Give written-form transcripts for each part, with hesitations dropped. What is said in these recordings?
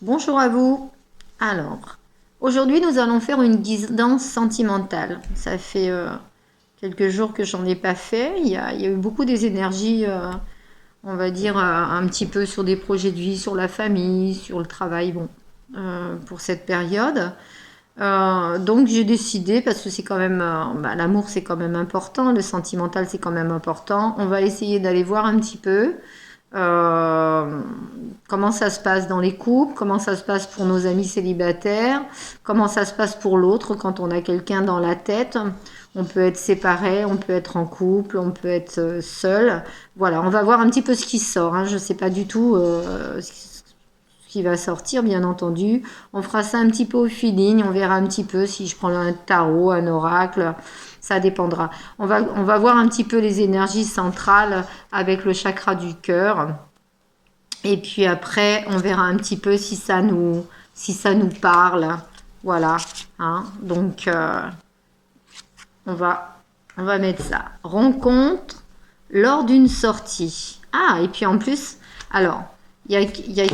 Bonjour à vous. Alors, aujourd'hui nous allons faire une guidance sentimentale. Ça fait quelques jours que j'en ai pas fait. Il y a eu beaucoup des énergies, on va dire, un petit peu sur des projets de vie, sur la famille, sur le travail, bon, pour cette période. Donc j'ai décidé, parce que c'est quand même, l'amour c'est quand même important, le sentimental c'est quand même important. On va essayer d'aller voir un petit peu. Euh, Comment ça se passe dans les couples, comment ça se passe pour nos amis célibataires, comment ça se passe pour l'autre quand on a quelqu'un dans la tête. On peut être séparé, on peut être en couple, on peut être seul. Voilà, on va voir un petit peu ce qui sort, hein. Je ne sais pas du tout ce qui va sortir, bien entendu. On fera ça un petit peu au feeling, on verra un petit peu si je prends un tarot, un oracle. Ça dépendra. On va voir un petit peu les énergies centrales avec le chakra du cœur. Et puis après, on verra un petit peu si ça nous parle. Voilà. Hein. Donc, on va, on va mettre ça. Rencontre lors d'une sortie. Ah, et puis en plus, alors, il y a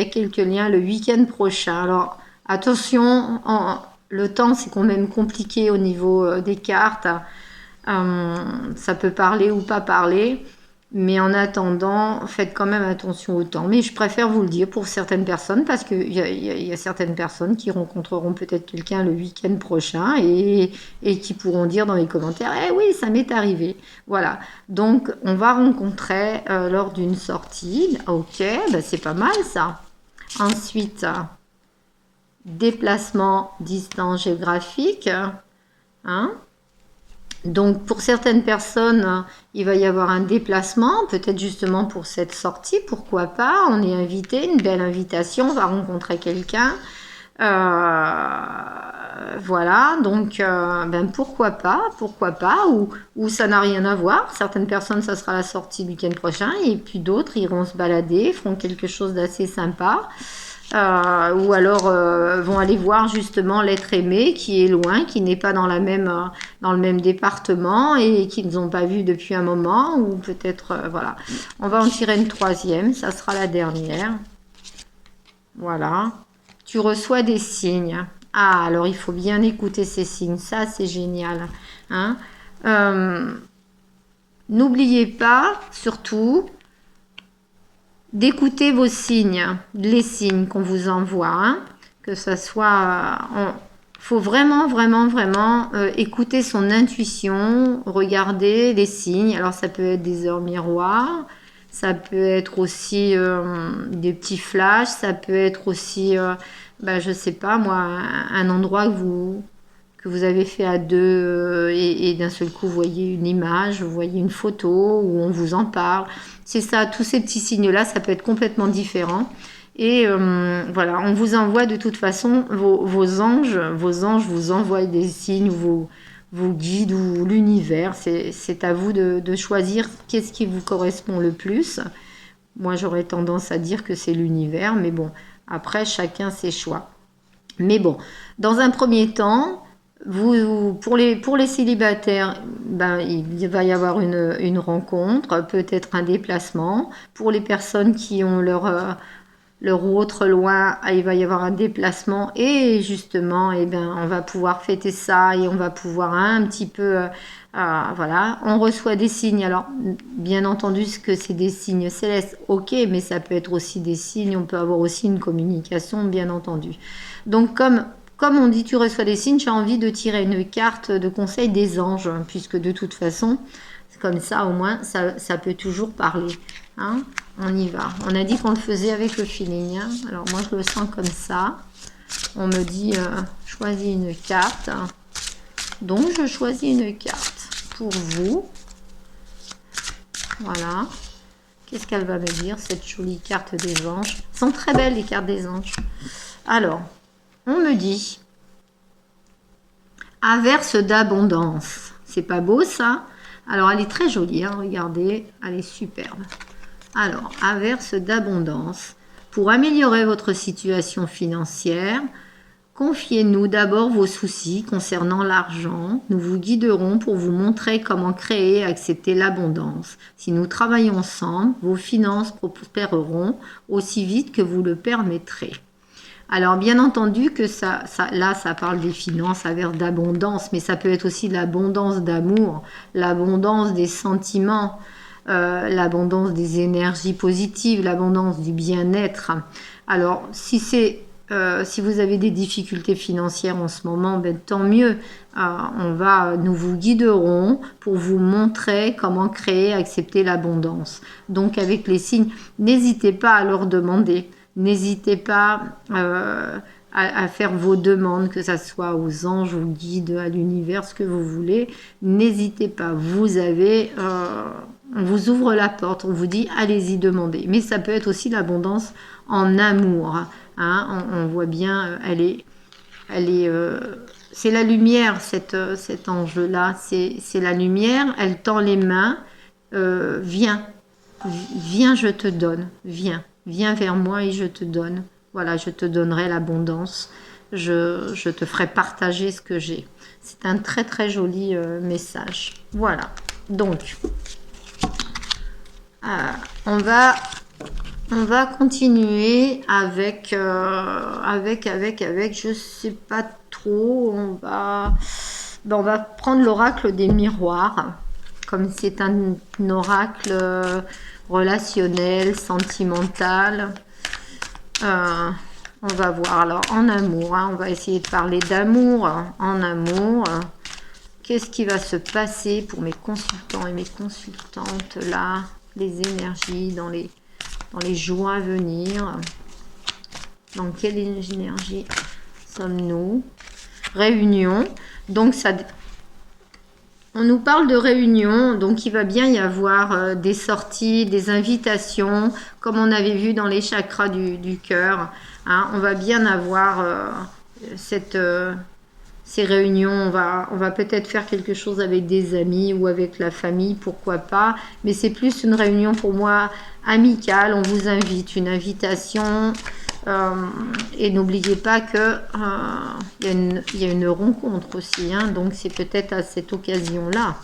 quelques liens le week-end prochain. Alors, attention, le temps, c'est quand même compliqué au niveau des cartes. Ça peut parler ou pas parler. Mais en attendant, faites quand même attention au temps. Mais je préfère vous le dire pour certaines personnes parce qu'il y a certaines personnes qui rencontreront peut-être quelqu'un le week-end prochain et qui pourront dire dans les commentaires, eh oui, ça m'est arrivé. Voilà. Donc, on va rencontrer lors d'une sortie. Ok, bah c'est pas mal ça. Ensuite, déplacement, distance géographique. Hein. Donc pour certaines personnes, il va y avoir un déplacement, peut-être justement pour cette sortie, pourquoi pas, on est invité, une belle invitation, on va rencontrer quelqu'un. Voilà, donc pourquoi pas, ou ça n'a rien à voir. Certaines personnes, ça sera la sortie le week-end prochain, et puis d'autres iront se balader, feront quelque chose d'assez sympa. Ou alors vont aller voir justement l'être aimé qui est loin, qui n'est pas dans le même département et qu'ils n'ont pas vu depuis un moment, ou peut-être, voilà. On va en tirer une troisième, ça sera la dernière. Voilà. Tu reçois des signes. Ah, alors il faut bien écouter ces signes, ça c'est génial. Hein. Euh, N'oubliez pas, surtout, d'écouter vos signes, les signes qu'on vous envoie, hein, que ça soit... faut vraiment, vraiment, vraiment écouter son intuition, regarder les signes. Alors ça peut être des heures miroirs, ça peut être aussi des petits flashs, ça peut être aussi, je sais pas moi, un endroit que vous avez fait à deux et d'un seul coup vous voyez une image, vous voyez une photo où on vous en parle. C'est ça, tous ces petits signes-là, ça peut être complètement différent. Et voilà, on vous envoie de toute façon vos anges vous envoient des signes, vos guides ou l'univers. C'est à vous de choisir qu'est-ce qui vous correspond le plus. Moi, j'aurais tendance à dire que c'est l'univers, mais bon, après, chacun ses choix. Mais bon, dans un premier temps, pour les célibataires, il va y avoir une rencontre, peut-être un déplacement. Pour les personnes qui ont leur autre loin, il va y avoir un déplacement. Et justement, on va pouvoir fêter ça et on va pouvoir un petit peu... voilà, on reçoit des signes. Alors, bien entendu, ce que c'est des signes célestes, ok, mais ça peut être aussi des signes, on peut avoir aussi une communication, bien entendu. Donc, comme on dit, tu reçois des signes, j'ai envie de tirer une carte de conseil des anges, puisque de toute façon, comme ça, au moins, ça peut toujours parler. Hein. On y va. On a dit qu'on le faisait avec le feeling. Hein. Alors, moi, je le sens comme ça. On me dit, choisis une carte. Donc, je choisis une carte pour vous. Voilà. Qu'est-ce qu'elle va me dire, cette jolie carte des anges? Elles sont très belles, les cartes des anges. Alors, on me dit averse d'abondance. C'est pas beau ça? Alors elle est très jolie, hein, regardez, elle est superbe. Alors, averse d'abondance. Pour améliorer votre situation financière, Confiez-nous d'abord vos soucis concernant l'argent. Nous vous guiderons pour vous montrer comment créer et accepter l'abondance. Si nous travaillons ensemble, vos finances prospéreront aussi vite que vous le permettrez. Alors, bien entendu que là, ça parle des finances, ça veut dire d'abondance, mais ça peut être aussi l'abondance d'amour, l'abondance des sentiments, l'abondance des énergies positives, l'abondance du bien-être. Alors, si vous avez des difficultés financières en ce moment, ben, tant mieux. Nous vous guiderons pour vous montrer comment créer, accepter l'abondance. Donc, avec les signes, n'hésitez pas à leur demander. N'hésitez pas à faire vos demandes, que ce soit aux anges, aux guides, à l'univers, ce que vous voulez. N'hésitez pas. On vous ouvre la porte, on vous dit allez-y demander. Mais ça peut être aussi l'abondance en amour. Hein, on voit bien, c'est la lumière, cet ange-là. C'est la lumière. Elle tend les mains. Viens, je te donne. Viens vers moi et je te donne. Voilà, je te donnerai l'abondance. Je te ferai partager ce que j'ai. C'est un très très joli message. Voilà. Donc, on va continuer avec, je sais pas trop. On va prendre l'oracle des miroirs. Comme c'est un oracle relationnel, sentimental. On va voir. Alors, en amour, hein, on va essayer de parler d'amour. En amour, qu'est-ce qui va se passer pour mes consultants et mes consultantes là? Les énergies dans les jours à venir. Dans quelle énergie sommes-nous? Réunion. Donc, on nous parle de réunion, donc il va bien y avoir des sorties, des invitations, comme on avait vu dans les chakras du cœur. Hein, on va bien avoir ces réunions. On va peut-être faire quelque chose avec des amis ou avec la famille, pourquoi pas. Mais c'est plus une réunion pour moi amicale. On vous invite, une invitation. Et n'oubliez pas que il y a une rencontre aussi, hein, donc c'est peut-être à cette occasion-là.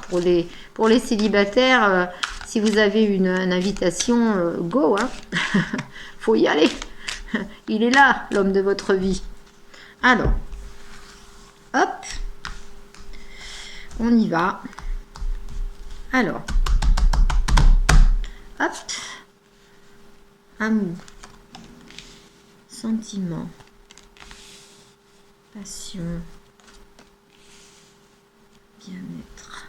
Pour les célibataires, si vous avez une invitation, go, hein. Faut y aller. Il est là, l'homme de votre vie. Alors, hop, on y va. Alors, hop, amour. Sentiment, passion, bien-être.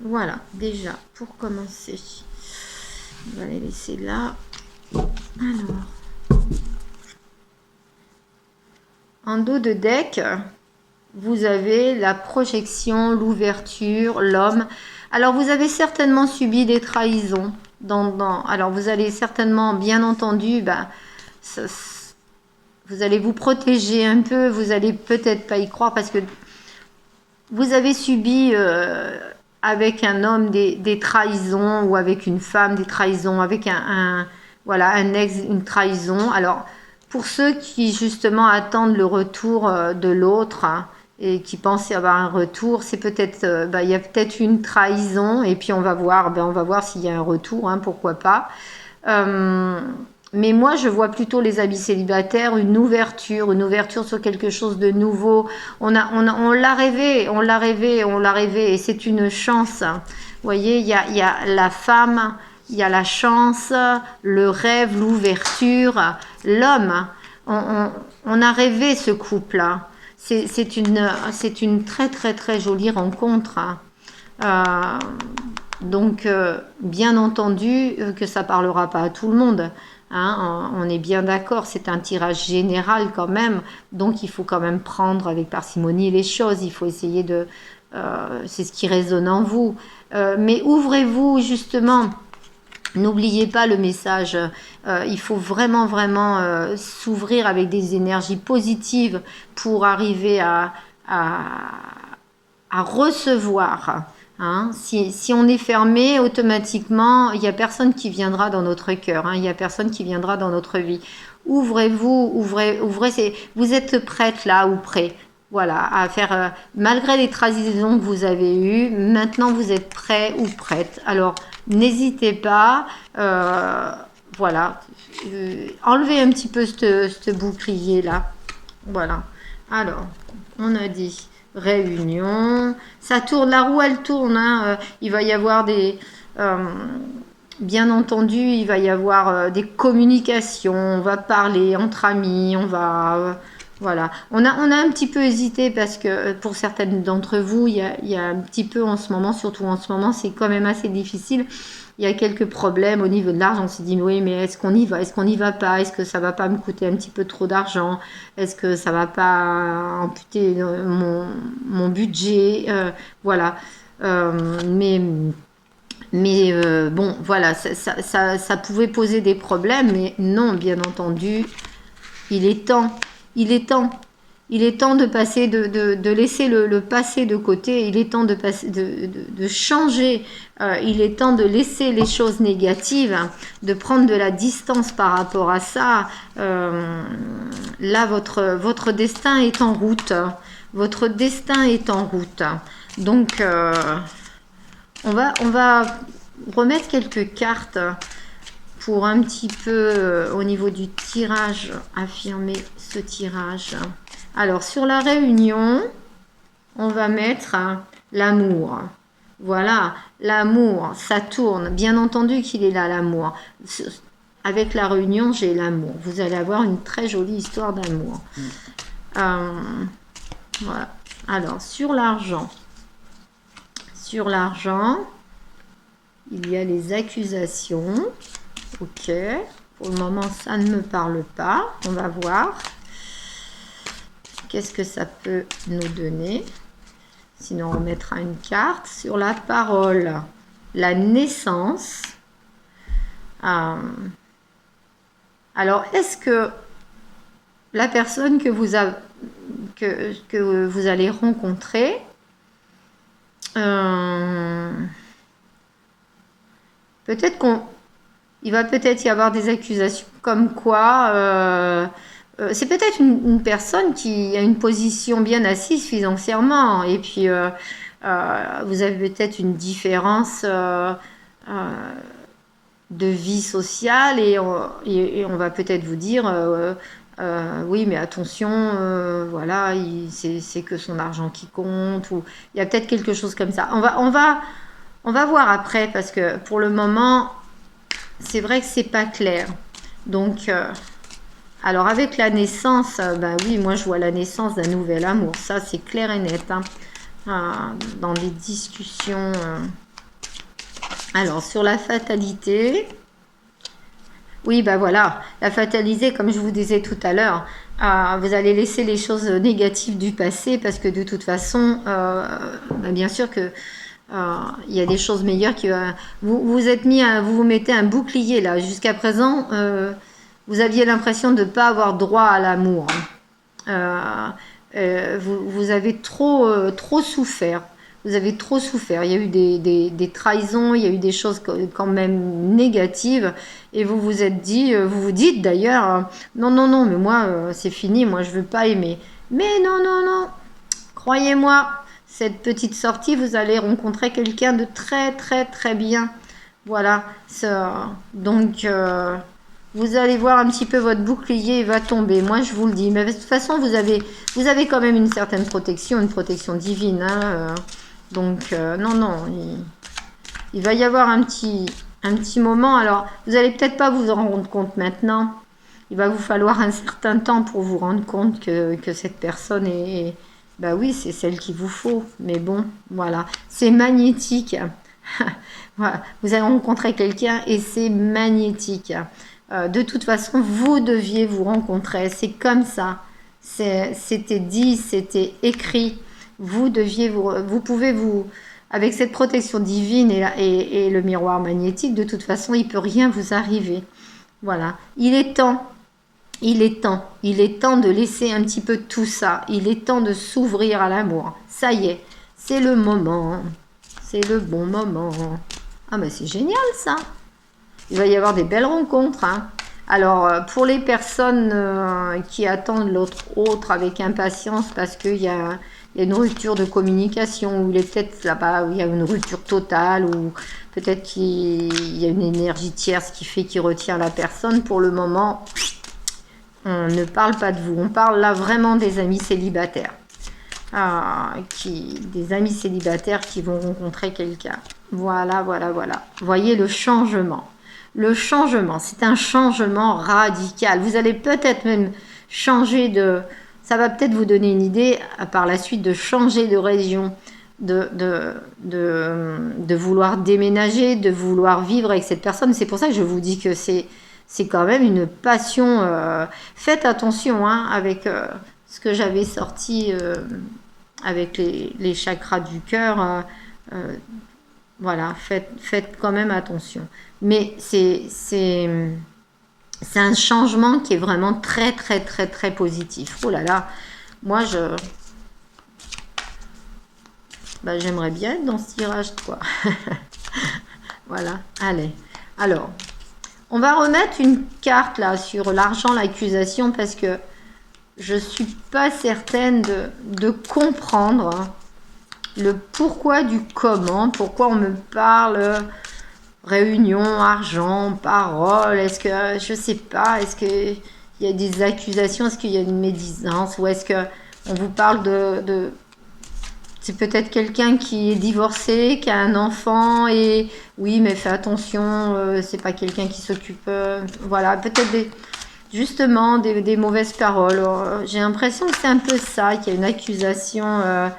Voilà, déjà, pour commencer, on va les laisser là. Alors, en dos de deck, vous avez la projection, l'ouverture, l'homme. Alors, vous avez certainement subi des trahisons. Alors, vous allez certainement, bien entendu, vous allez vous protéger un peu. Vous allez peut-être pas y croire parce que vous avez subi avec un homme des trahisons ou avec une femme des trahisons, avec un ex, une trahison. Alors, pour ceux qui justement attendent le retour de l'autre, hein, et qui pensent avoir un retour, c'est peut-être, il y a peut-être une trahison, et puis on va voir s'il y a un retour, hein, pourquoi pas. Mais moi, je vois plutôt les amis célibataires, une ouverture sur quelque chose de nouveau. On l'a rêvé, et c'est une chance. Vous voyez, il y a la femme, il y a la chance, le rêve, l'ouverture, l'homme. On a rêvé ce couple-là. C'est une très très très jolie rencontre. Donc, bien entendu que ça parlera pas à tout le monde. Hein, on est bien d'accord, c'est un tirage général quand même. Donc, il faut quand même prendre avec parcimonie les choses. Il faut essayer c'est ce qui résonne en vous. Mais ouvrez-vous justement. N'oubliez pas le message, il faut vraiment s'ouvrir avec des énergies positives pour arriver à recevoir Hein. Si on est fermé, automatiquement, il n'y a personne qui viendra dans notre cœur. Hein. Il n'y a personne qui viendra dans notre vie. Ouvrez-vous, ouvrez, vous êtes prête là ou prêt. Voilà, à faire, malgré les transitions que vous avez eues, maintenant vous êtes prêt ou prête. Alors, n'hésitez pas, voilà, enlevez un petit peu ce bouclier là. Voilà. Alors, on a dit réunion. Ça tourne, la roue elle tourne. Hein. Il va y avoir des... bien entendu, il va y avoir des communications. On va parler entre amis. On va... voilà. On a un petit peu hésité parce que pour certaines d'entre vous, il y a un petit peu en ce moment, surtout en ce moment, c'est quand même assez difficile. Il y a quelques problèmes au niveau de l'argent. On s'est dit, oui, mais est-ce qu'on y va? Est-ce qu'on n'y va pas? Est-ce que ça va pas me coûter un petit peu trop d'argent? Est-ce que ça va pas amputer mon budget? Voilà. Bon, voilà, ça pouvait poser des problèmes, mais non, bien entendu, il est temps. Il est temps. Il est temps de passer, de laisser le passé de côté. Il est temps de passer, de changer. Il est temps de laisser les choses négatives, hein, de prendre de la distance par rapport à ça. Là, votre destin est en route. Votre destin est en route. Donc, on va remettre quelques cartes pour un petit peu, au niveau du tirage, affirmer ce tirage. Alors, sur la réunion, on va mettre l'amour. Voilà, l'amour, ça tourne. Bien entendu qu'il est là, l'amour. Avec la réunion, j'ai l'amour. Vous allez avoir une très jolie histoire d'amour. Voilà. Alors, sur l'argent. Sur l'argent, il y a les accusations. Ok. Pour le moment, ça ne me parle pas. On va voir. Qu'est-ce que ça peut nous donner? Sinon, on mettra une carte sur la parole. La naissance. Alors, est-ce que la personne que vous allez rencontrer, peut-être il va peut-être y avoir des accusations comme quoi... c'est peut-être une personne qui a une position bien assise financièrement et puis vous avez peut-être une différence de vie sociale et on va peut-être vous dire oui mais attention voilà c'est que son argent qui compte ou il y a peut-être quelque chose comme ça. On va voir après parce que pour le moment c'est vrai que c'est pas clair donc alors avec la naissance, ben oui, moi je vois la naissance d'un nouvel amour, ça c'est clair et net. Hein. Dans les discussions. Alors sur la fatalité, oui ben voilà, la fatalité comme je vous disais tout à l'heure, vous allez laisser les choses négatives du passé parce que de toute façon, ben bien sûr que il y a des choses meilleures qui vous mettez un bouclier là jusqu'à présent. Vous aviez l'impression de ne pas avoir droit à l'amour. Vous avez trop souffert. Vous avez trop souffert. Il y a eu des trahisons, il y a eu des choses quand même négatives. Et vous vous êtes dit, vous vous dites d'ailleurs, non, mais moi, c'est fini, moi, je ne veux pas aimer. Mais non. Croyez-moi, cette petite sortie, vous allez rencontrer quelqu'un de très, très, très bien. Voilà. Donc... vous allez voir un petit peu votre bouclier va tomber. Moi, je vous le dis. Mais de toute façon, vous avez quand même une certaine protection, une protection divine. Hein, donc, non. Il va y avoir un petit moment. Alors, vous allez peut-être pas vous en rendre compte maintenant. Il va vous falloir un certain temps pour vous rendre compte que cette personne est... Bah oui, c'est celle qu'il vous faut. Mais bon, voilà. C'est magnétique. Voilà. Vous allez rencontrer quelqu'un et c'est magnétique. De toute façon, vous deviez vous rencontrer. C'est comme ça. C'était dit, c'était écrit. Vous pouvez avec cette protection divine et le miroir magnétique, de toute façon, il ne peut rien vous arriver. Voilà. Il est temps de laisser un petit peu tout ça. Il est temps de s'ouvrir à l'amour. Ça y est, c'est le moment. C'est le bon moment. Ah, mais c'est génial, ça. Il va y avoir des belles rencontres, hein. Alors, pour les personnes qui attendent l'autre autre avec impatience parce qu'il y a une rupture de communication, ou il est peut-être là-bas où il y a une rupture totale, ou peut-être qu'il y a une énergie tierce qui fait qu'il retient la personne, pour le moment, on ne parle pas de vous. On parle là vraiment des amis célibataires. Des amis célibataires qui vont rencontrer quelqu'un. Voilà, voilà, voilà. Voyez le changement. Le changement, c'est un changement radical. Vous allez peut-être même changer de... Ça va peut-être vous donner une idée par la suite de changer de région, de vouloir déménager, de vouloir vivre avec cette personne. C'est pour ça que je vous dis que c'est quand même une passion. Faites attention avec ce que j'avais sorti avec les chakras du cœur. Voilà, faites quand même attention. Mais c'est un changement qui est vraiment très, très, très, très positif. Oh là là, moi, j'aimerais bien être dans ce tirage, quoi. Voilà, allez. Alors, on va remettre une carte, là, sur l'argent, l'accusation, parce que je ne suis pas certaine de comprendre le pourquoi du comment, pourquoi on me parle réunion, argent, parole, est-ce que, je sais pas, est-ce qu'il y a des accusations, est-ce qu'il y a une médisance, ou est-ce que on vous parle de c'est peut-être quelqu'un qui est divorcé, qui a un enfant, et oui, mais fais attention, c'est pas quelqu'un qui s'occupe, voilà, peut-être justement des mauvaises paroles. J'ai l'impression que c'est un peu ça, qu'il y a une accusation,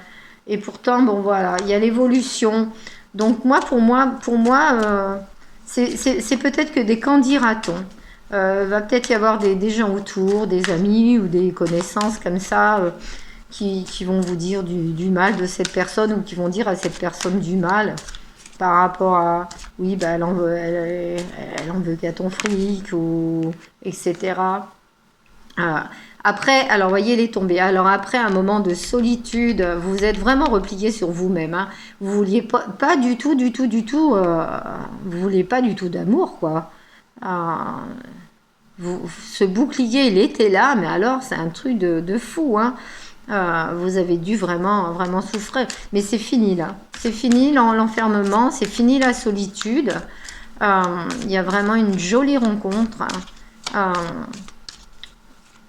et pourtant, bon voilà, il y a l'évolution. Donc pour moi, c'est peut-être que des candidatons. Va peut-être y avoir des gens autour, des amis ou des connaissances comme ça, qui vont vous dire du mal de cette personne, ou qui vont dire à cette personne du mal par rapport à, oui, elle en veut qu'à ton fric, ou etc. Après, alors voyez les tombées. Alors après un moment de solitude, vous êtes vraiment replié sur vous-même. Vous vouliez pas du tout, vous vouliez pas du tout d'amour, quoi. Ce bouclier, il était là, mais alors c'est un truc de fou. Vous avez dû vraiment, vraiment souffrir. Mais c'est fini là. C'est fini l'enfermement, c'est fini la solitude. Il y a vraiment une jolie rencontre.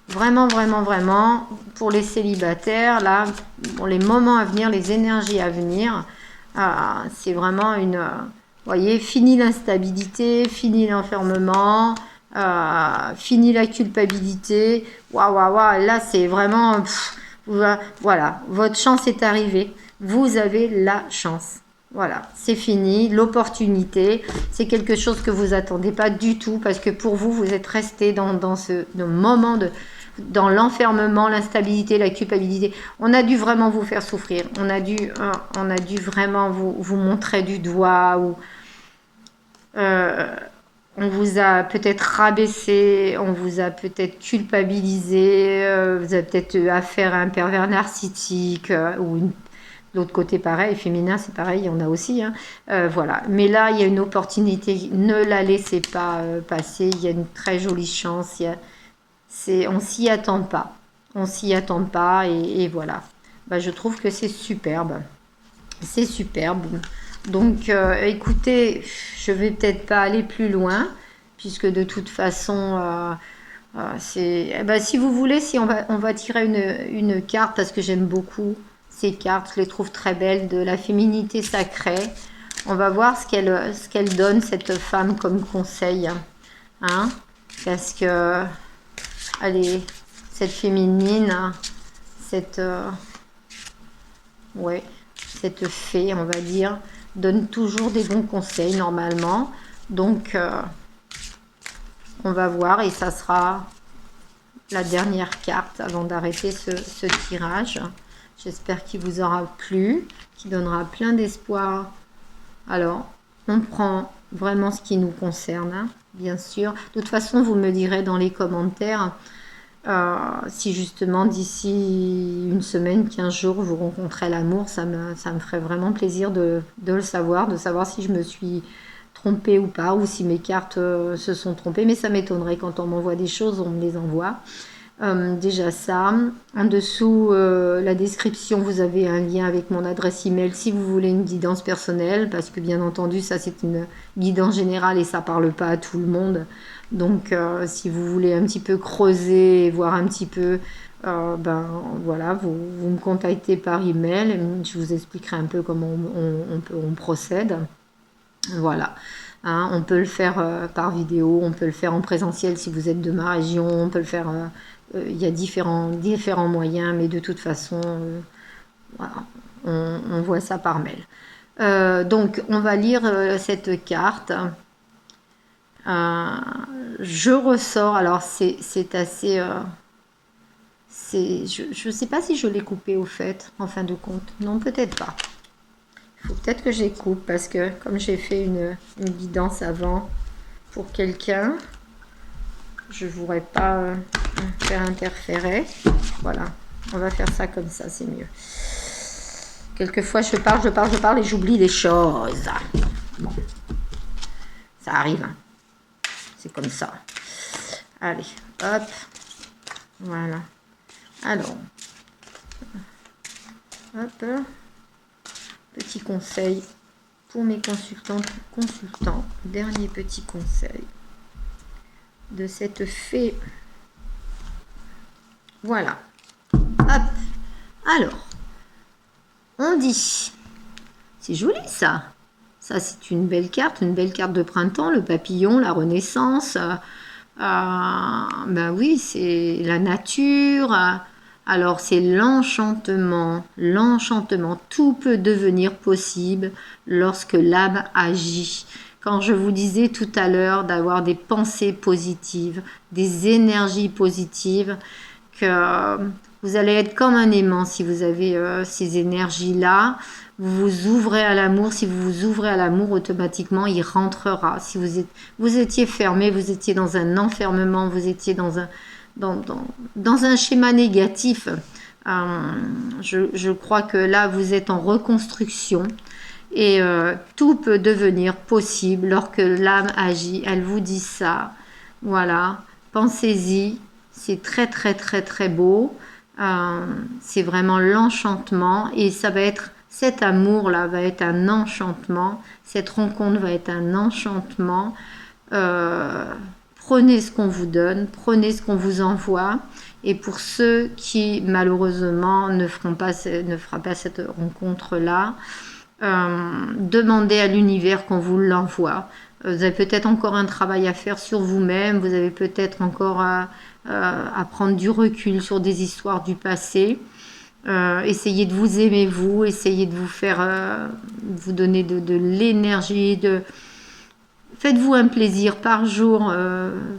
Vraiment, vraiment, vraiment, pour les célibataires, là, pour les moments à venir, les énergies à venir, c'est vraiment voyez, fini l'instabilité, fini l'enfermement, fini la culpabilité. Waouh, waouh, waouh, là, c'est vraiment... voilà, votre chance est arrivée. Vous avez la chance. Voilà, c'est fini, l'opportunité, c'est quelque chose que vous attendez pas du tout, parce que pour vous, vous êtes resté dans ce moment dans l'enfermement, l'instabilité, la culpabilité. On a dû vraiment vous faire souffrir, on a dû vraiment vous montrer du doigt, ou on vous a peut-être rabaissé, on vous a peut-être culpabilisé, vous avez peut-être affaire à un pervers narcissique, ou l'autre côté pareil, féminin c'est pareil, il y en a aussi. Voilà. Mais là, il y a une opportunité, ne la laissez pas passer, il y a une très jolie chance, on s'y attend pas. On s'y attend pas, et voilà. Je trouve que c'est superbe. C'est superbe. Donc, écoutez, je vais peut-être pas aller plus loin, puisque de toute façon, si vous voulez, si on va tirer une carte, parce que j'aime beaucoup ces cartes, je les trouve très belles, de la féminité sacrée. On va voir ce qu'elle donne, cette femme, comme conseil. Parce que, allez, cette féminine, cette fée, on va dire, donne toujours des bons conseils, normalement. Donc, on va voir, et ça sera la dernière carte avant d'arrêter ce tirage. J'espère qu'il vous aura plu, qu'il donnera plein d'espoir. Alors, on prend vraiment ce qui nous concerne, bien sûr. De toute façon, vous me direz dans les commentaires Si justement d'ici une semaine, 15 jours, vous rencontrez l'amour, ça me ferait vraiment plaisir de le savoir, de savoir si je me suis trompée ou pas, ou si mes cartes se sont trompées. Mais ça m'étonnerait quand on m'envoie des choses, on me les envoie. Déjà ça. En dessous, la description, vous avez un lien avec mon adresse email si vous voulez une guidance personnelle, parce que bien entendu, ça c'est une guidance générale et ça parle pas à tout le monde. Donc, si vous voulez un petit peu creuser et voir un petit peu, ben voilà, vous me contactez par email. Je vous expliquerai un peu comment on procède. Voilà. Hein, on peut le faire par vidéo, on peut le faire en présentiel si vous êtes de ma région, on peut le faire. Il y a différents moyens, mais de toute façon, voilà, on voit ça par mail. Donc, on va lire cette carte. Je ressors, alors c'est assez... je ne sais pas si je l'ai coupé au fait, en fin de compte. Non, peut-être pas. Il faut peut-être que je les coupe parce que comme j'ai fait une guidance avant pour quelqu'un, je ne voudrais pas faire interférer. Voilà, on va faire ça comme ça, c'est mieux. Quelquefois, je parle et j'oublie des choses. Bon, ça arrive. Hein. C'est comme ça. Allez, hop. Voilà. Alors, hop. Petit conseil pour mes consultants. Dernier petit conseil de cette fée. Voilà. Hop. Alors, on dit, c'est joli ça. Ça, c'est une belle carte de printemps, le papillon, la renaissance. Ben oui, c'est la nature. Alors, c'est l'enchantement. L'enchantement. Tout peut devenir possible lorsque l'âme agit. Quand je vous disais tout à l'heure d'avoir des pensées positives, des énergies positives, que vous allez être comme un aimant si vous avez ces énergies-là. Vous vous ouvrez à l'amour. Si vous vous ouvrez à l'amour, automatiquement, il rentrera. Si vous étiez fermé, vous étiez dans un enfermement, vous étiez dans un schéma négatif. Je crois que là, vous êtes en reconstruction. Et tout peut devenir possible lorsque l'âme agit. Elle vous dit ça. Voilà. Pensez-y. C'est très, très, très, très beau. C'est vraiment l'enchantement. Et ça va être... Cet amour-là va être un enchantement. Cette rencontre va être un enchantement. Prenez ce qu'on vous donne. Prenez ce qu'on vous envoie. Et pour ceux qui, malheureusement, ne fera pas cette rencontre-là, demandez à l'univers qu'on vous l'envoie. Vous avez peut-être encore un travail à faire sur vous-même. Vous avez peut-être encore à prendre du recul sur des histoires du passé. Essayez de vous aimer vous, essayez de vous faire, vous donner de l'énergie, faites-vous un plaisir par jour.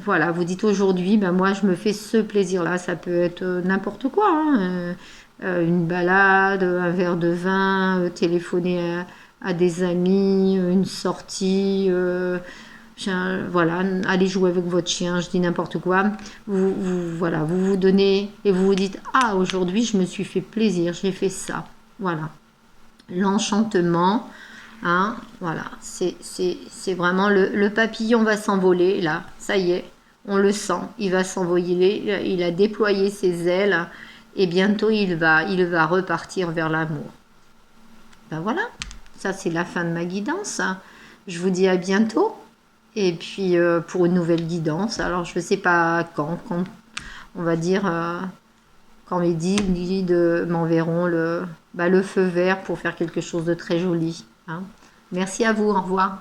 Voilà, vous dites aujourd'hui, ben moi je me fais ce plaisir-là, ça peut être n'importe quoi, hein, une balade, un verre de vin, téléphoner à des amis, une sortie. Voilà, allez jouer avec votre chien, je dis n'importe quoi. Voilà, vous donnez et vous vous dites ah aujourd'hui je me suis fait plaisir, j'ai fait ça. Voilà, l'enchantement, hein, voilà, c'est vraiment le papillon va s'envoler là, ça y est, on le sent, il va s'envoler, il a déployé ses ailes et bientôt il va repartir vers l'amour. Ben voilà, ça c'est la fin de ma guidance. Je vous dis à bientôt. Et puis pour une nouvelle guidance, alors je ne sais pas quand on va dire, quand mes guides m'enverront le feu vert pour faire quelque chose de très joli. Hein. Merci à vous, au revoir.